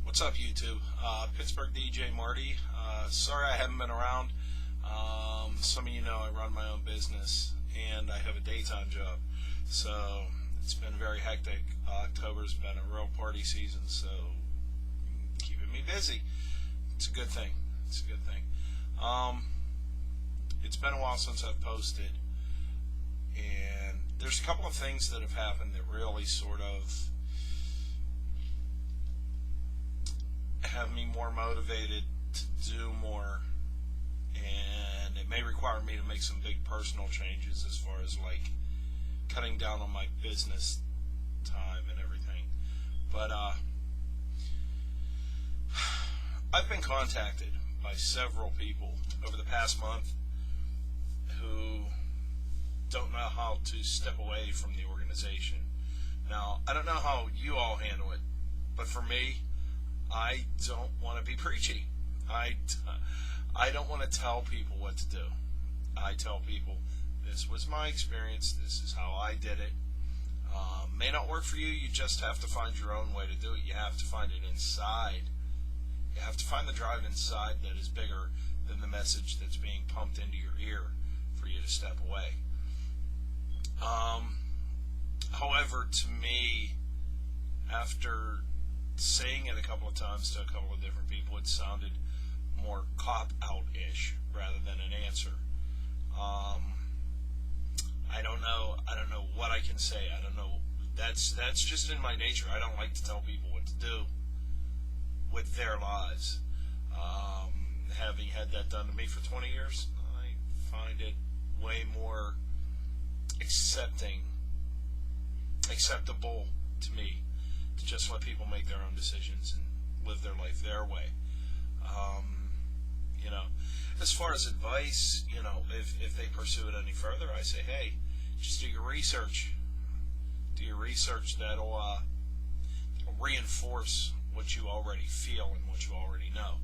What's up, YouTube? Pittsburgh DJ Marty. Sorry I haven't been around. Some of you know I run my own business and I have a daytime job. So it's been very hectic. October's been a real party season, so keeping me busy. It's a good thing. It's a good thing. It's been a while since I've posted, and there's a couple of things that have happened that really sort of have me more motivated to do more, and it may require me to make some big personal changes as far as like cutting down on my business time and everything. But I've been contacted by several people over the past month who don't know how to step away from the organization. Now, I don't know how you all handle it, but for me, I don't want to be preachy. I don't want to tell people what to do. I tell people, this was my experience, this is how I did it. May not work for you, you just have to find your own way to do it. You have to find it inside. You have to find the drive inside that is bigger than the message that's being pumped into your ear for you to step away. However, to me, after saying it a couple of times to a couple of different people, it sounded more cop-out-ish rather than an answer. I don't know what I can say. I don't know. That's just in my nature. I don't like to tell people what to do with their lives. Having had that done to me for 20 years, I find it way more acceptable to me to just let people make their own decisions and live their life their way. As far as advice, if they pursue it any further, I say, hey, just do your research. Do your research. That'll reinforce what you already feel and what you already know.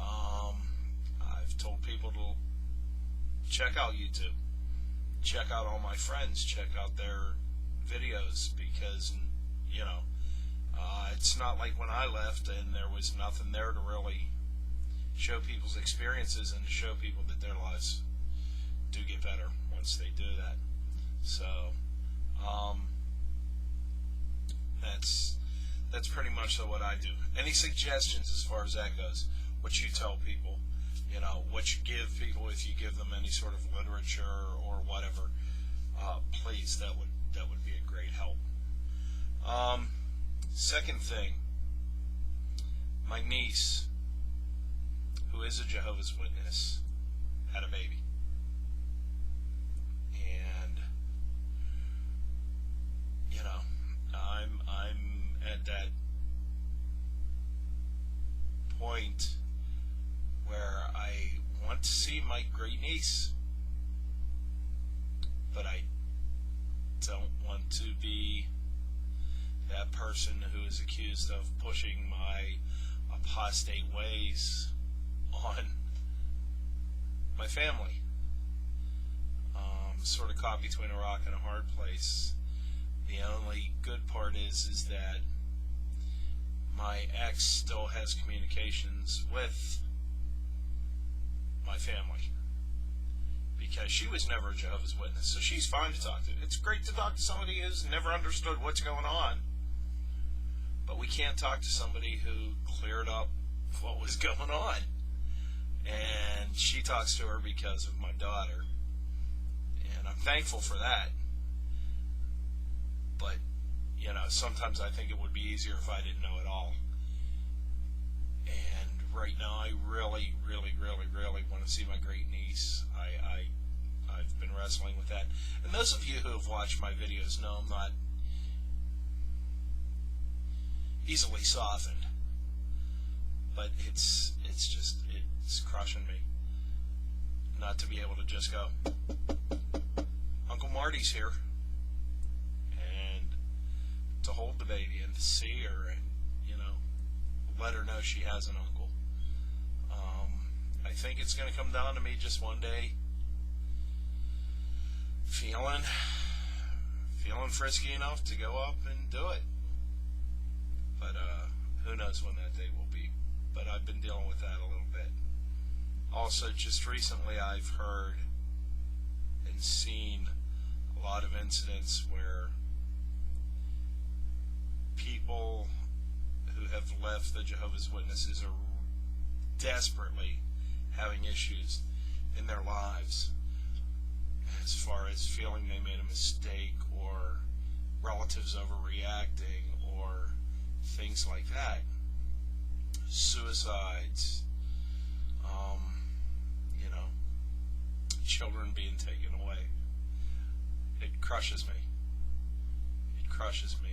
I've told people to check out YouTube. Check out all my friends. Check out their videos because, it's not like when I left and there was nothing there to really show people's experiences and to show people that their lives do get better once they do that. So, that's pretty much what I do. Any suggestions as far as that goes? What you tell people, what you give people, if you give them any sort of literature or whatever, please, that would be a great help. Second thing, my niece, who is a Jehovah's Witness, had a baby. And, I'm at that point where I want to see my great niece, but I don't want to be that person who is accused of pushing my apostate ways on my family. Sort of caught between a rock and a hard place. The only good part is that my ex still has communications with my family because she was never a Jehovah's Witness, so she's fine to talk to. It's great to talk to somebody who's never understood what's going on, but we can't talk to somebody who cleared up what was going on. And she talks to her because of my daughter, and I'm thankful for that. But, sometimes I think it would be easier if I didn't know it all. And right now I really, really, really, really want to see my great niece. I've been wrestling with that. And those of you who have watched my videos know I'm not easily softened. But it's crushing me not to be able to just go, Uncle Marty's here, and to hold the baby and to see her and, let her know she has an uncle. I think it's going to come down to me just one day feeling frisky enough to go up and do it. But who knows? knows when that day will be, but I've been dealing with that a little bit. Also, just recently I've heard and seen a lot of incidents where people who have left the Jehovah's Witnesses are desperately having issues in their lives as far as feeling they made a mistake or relatives overreacting or things like that. Suicides, children being taken away. It crushes me. It crushes me.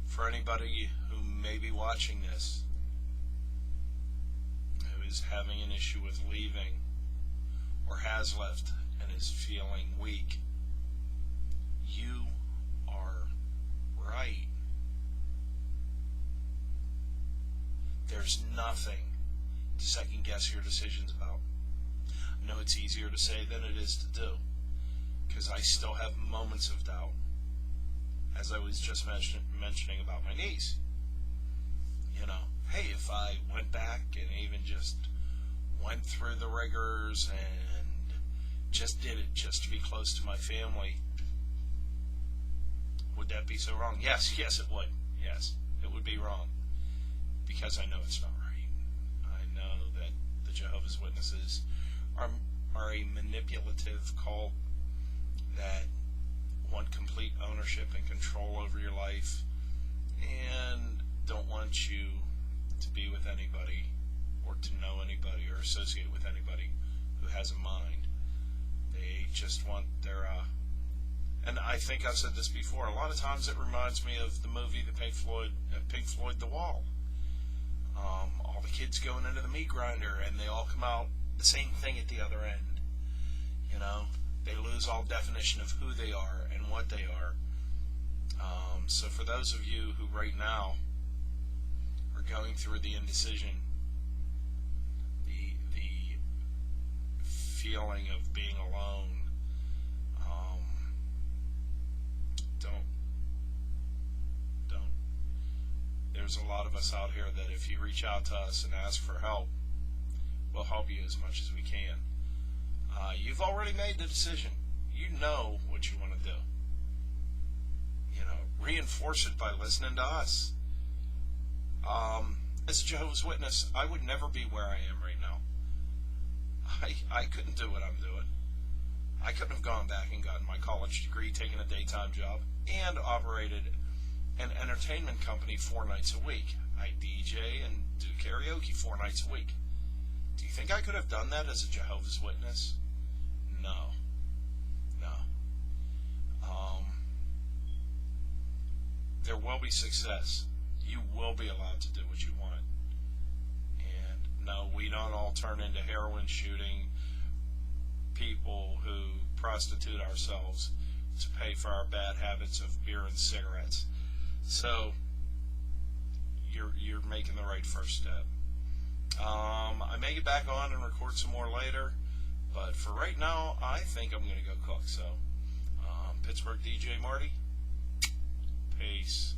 For anybody who may be watching this, who is having an issue with leaving or has left and is feeling weak, you are right. There's nothing to second guess your decisions about. I know it's easier to say than it is to do, because I still have moments of doubt, as I was just mentioning about my niece. Hey, if I went back and even just went through the rigors and just did it just to be close to my family, would that be so wrong? Yes, it would. Yes, it would be wrong, because I know it's not right. I know that the Jehovah's Witnesses are a manipulative cult that want complete ownership and control over your life and don't want you to be with anybody or to know anybody or associate with anybody who has a mind. They just want their and I think I've said this before, a lot of times it reminds me of the movie Pink Floyd, The Wall. All the kids going into the meat grinder and they all come out the same thing at the other end. They lose all definition of who they are and what they are. So for those of you who right now are going through the indecision, the feeling of being alone, don't. There's a lot of us out here that if you reach out to us and ask for help, we'll help you as much as we can. You've already made the decision. You know what you want to do. Reinforce it by listening to us. As a Jehovah's Witness, I would never be where I am right now. I couldn't do what I'm doing. I couldn't have gone back and gotten my college degree, taken a daytime job, and operated an entertainment company 4 nights a week. I DJ and do karaoke 4 nights a week. Do you think I could have done that as a Jehovah's Witness? No. There will be success. You will be allowed to do what you want. And no, we don't all turn into heroin shooting people who prostitute ourselves to pay for our bad habits of beer and cigarettes. So you're making the right first step. I may get back on and record some more later, but for right now, I think I'm going to go cook. So, Pittsburgh DJ Marty, peace.